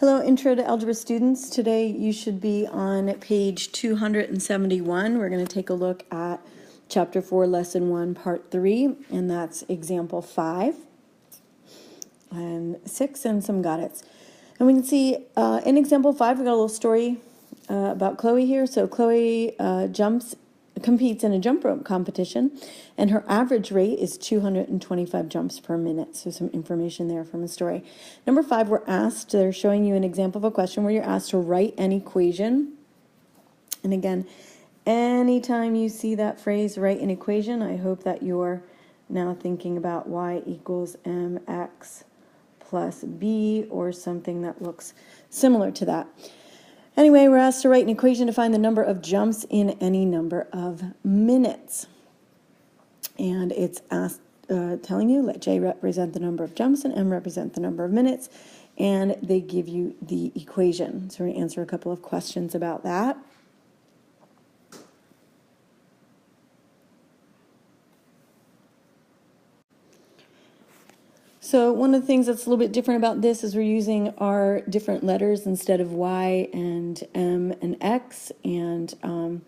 Hello, Intro to Algebra students. Today you should be on page 271. We're going to take a look at Chapter 4, Lesson 1, Part 3, and that's Example 5 and 6 and some got-its. And we can see in Example 5, we got a little story about Chloe here. So Chloe competes in a jump rope competition, and her average rate is 225 jumps per minute. So some information there from the story. Number 5, they're showing you an example of a question where you're asked to write an equation. And again, anytime you see that phrase, write an equation, I hope that you're now thinking about y equals mx plus b or something that looks similar to that. Anyway, we're asked to write an equation to find the number of jumps in any number of minutes. And it's telling you, let J represent the number of jumps and M represent the number of minutes. And they give you the equation. So we're going to answer a couple of questions about that. So one of the things that's a little bit different about this is we're using our different letters instead of Y and M and X. And it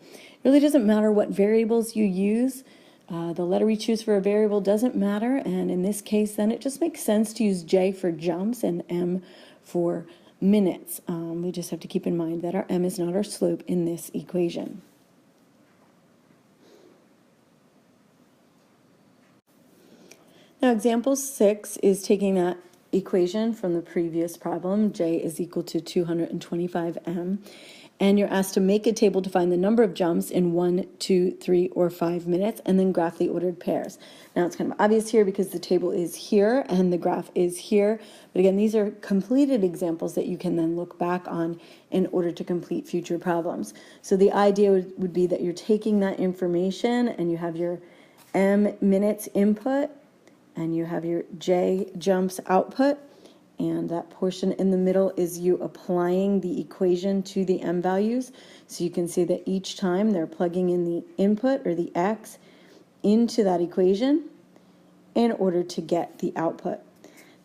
really doesn't matter what variables you use. The letter we choose for a variable doesn't matter. And in this case, then it just makes sense to use J for jumps and M for minutes. We just have to keep in mind that our M is not our slope in this equation. Now, example 6 is taking that equation from the previous problem, J is equal to 225M, and you're asked to make a table to find the number of jumps in 1, 2, 3, or 5 minutes, and then graph the ordered pairs. Now, it's kind of obvious here because the table is here and the graph is here, but again, these are completed examples that you can then look back on in order to complete future problems. So the idea would be that you're taking that information and you have your M minutes input, and you have your J jumps output, and that portion in the middle is you applying the equation to the M values. So you can see that each time they're plugging in the input or the X into that equation in order to get the output.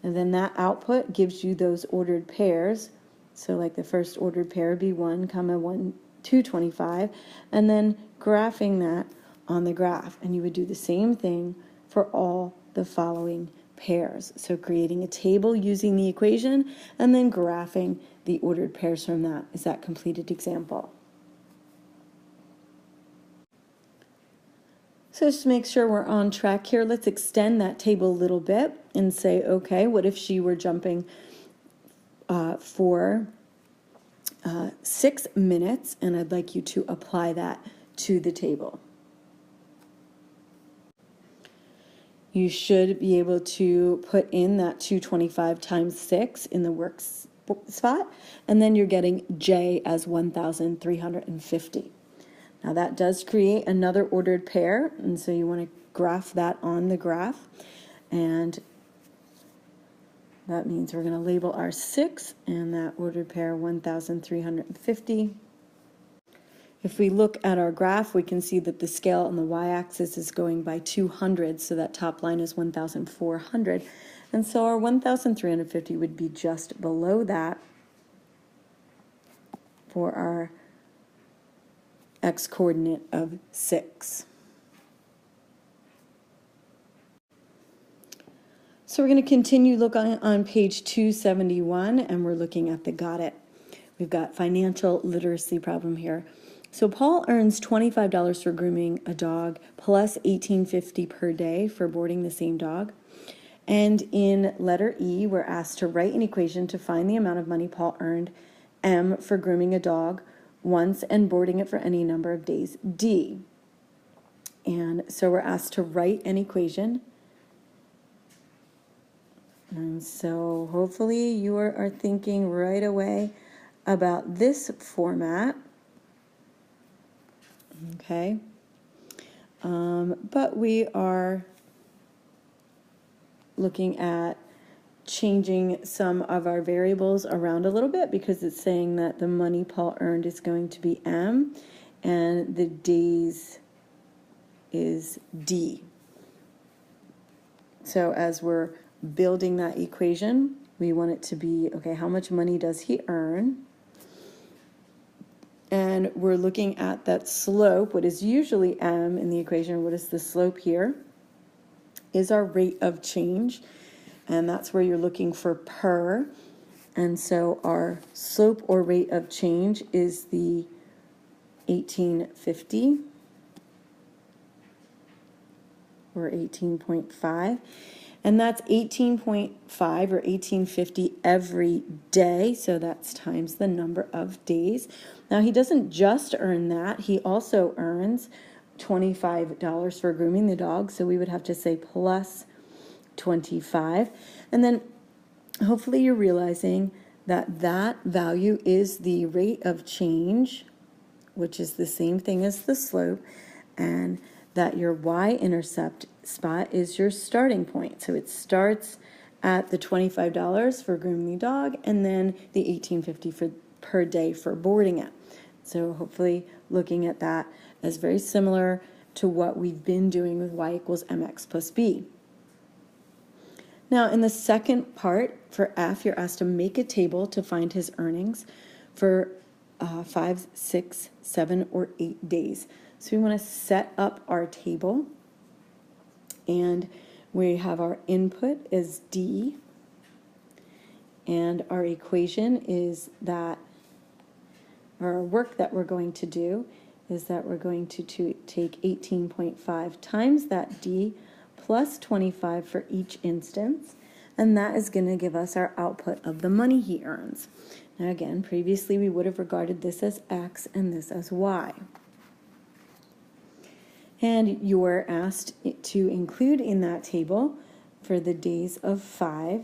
And then that output gives you those ordered pairs. So like the first ordered pair would be 1, 225, and then graphing that on the graph. And you would do the same thing for all the following pairs. So creating a table using the equation and then graphing the ordered pairs from that is that completed example. So just to make sure we're on track here, let's extend that table a little bit and say, okay, what if she were jumping for 6 minutes, and I'd like you to apply that to the table. You should be able to put in that 225 times 6 in the work spot, and then you're getting J as 1,350. Now that does create another ordered pair, and so you want to graph that on the graph, and that means we're going to label our 6 and that ordered pair 1,350. If we look at our graph, we can see that the scale on the y-axis is going by 200, so that top line is 1,400. And so our 1,350 would be just below that for our x-coordinate of 6. So we're going to continue looking on page 271, and we're looking at the got it. We've got financial literacy problem here. So Paul earns $25 for grooming a dog plus $18.50 per day for boarding the same dog. And in letter E, we're asked to write an equation to find the amount of money Paul earned, M, for grooming a dog once and boarding it for any number of days, D. And so we're asked to write an equation. And so hopefully you are thinking right away about this format. Okay, but we are looking at changing some of our variables around a little bit because it's saying that the money Paul earned is going to be M and the days is D. So as we're building that equation, we want it to be, okay, how much money does he earn? And we're looking at that slope, what is usually m in the equation. What is the slope here? Is our rate of change. And that's where you're looking for per. And so our slope or rate of change is the 1850 or 18.5. And that's 18.5 or 1850 every day. So that's times the number of days. Now he doesn't just earn that. He also earns $25 for grooming the dog. So we would have to say plus 25. And then hopefully you're realizing that that value is the rate of change, which is the same thing as the slope, and that your y-intercept spot is your starting point. So it starts at the $25 for grooming the dog and then the $18.50 per day for boarding it. So hopefully looking at that as very similar to what we've been doing with y equals mx plus b. Now in the second part for F, you're asked to make a table to find his earnings for 5, 6, 7, or 8 days. So we want to set up our table, and we have our input as D, and our equation is that, our work that we're going to do is that we're going to take 18.5 times that D plus 25 for each instance, and that is going to give us our output of the money he earns. Now again, previously we would have regarded this as X and this as Y. And you're asked to include in that table for the days of 5,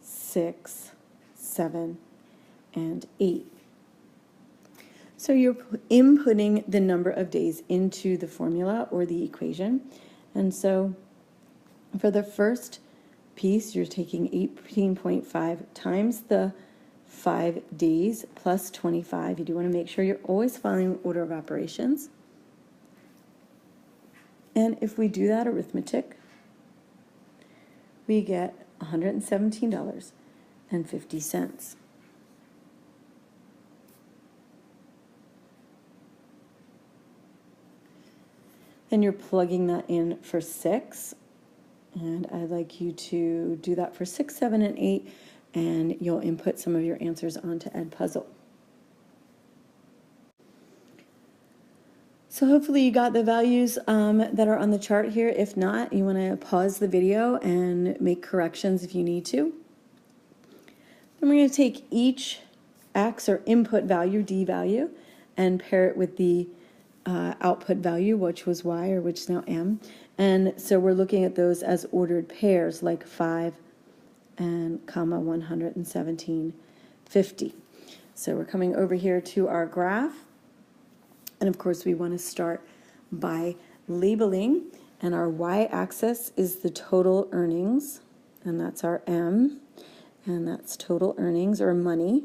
6, 7, and 8. So you're inputting the number of days into the formula or the equation. And so for the first piece, you're taking 18.5 times the 5 days plus 25. You do want to make sure you're always following order of operations. And if we do that arithmetic, we get $117.50. Then you're plugging that in for 6. And I'd like you to do that for 6, 7, and 8. And you'll input some of your answers onto Edpuzzle. So hopefully you got the values that are on the chart here. If not, you want to pause the video and make corrections if you need to. Then we're going to take each X or input value, D value, and pair it with the output value, which was Y or which is now M. And so we're looking at those as ordered pairs like 5 and comma 117.50. So we're coming over here to our graph. And of course, we want to start by labeling, and our y-axis is the total earnings, and that's our M, and that's total earnings or money.